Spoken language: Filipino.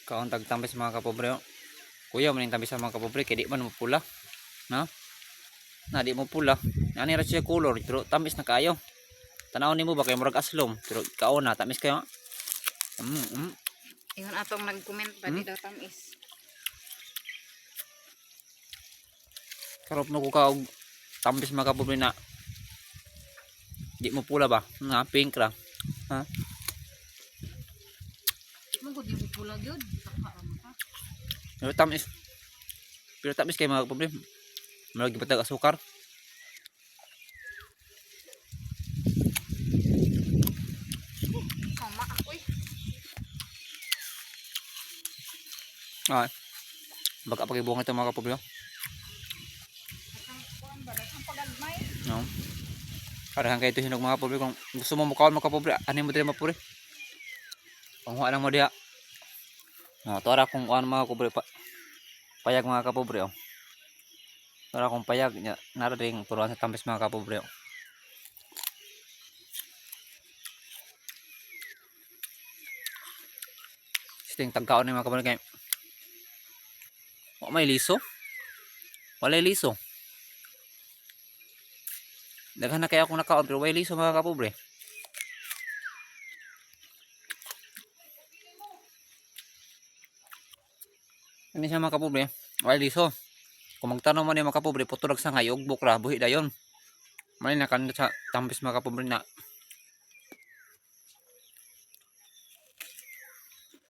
Kaon tagtambis mga kapobre. Kuya maning tambis sa mga kapobre kay di man mo pula. No? Na di mo pula. Ani ra siya color pero tamis na kayo. Tanaw nimo ba kay murag aslom pero kaon na tamis kayo. Ingon atong nag-comment pa di daw tamis. Karop no ko ka og tambis mga kapobre na di mo pula ba? Nga pink ra. Ha? Mo gud di pula gyud. Saka ra mata. Pero tamis kay mga kapobre. Murag gipatag asukar. Sama ako eh. Ah. Baka pagibungan ito mga kapobre. Kuan ba ang pagagmay? No. Karahan kayo ito hinog mga kapobre. Kung gusto mo mukaon mga kapobre, ano mo dito mga kapobre? Panghuwa lang mo diha. No, tora kung ano mga kapobre payag mga kapobre. Tora kung payag nya narating turuan sa tambis mga kapobre. Sting tagkaon ni mga kapobre kay may liso. Walay liso. Daghan na kaya akong nakaon pero walay liso mga kapobre. Ini siya mga kapobre. Walay liso. Kung magtanong mo ni mga kapobre, puturag sa ngay, ugbok ra, buhi dayon. Mali na kanina sa tambis mga kapobre na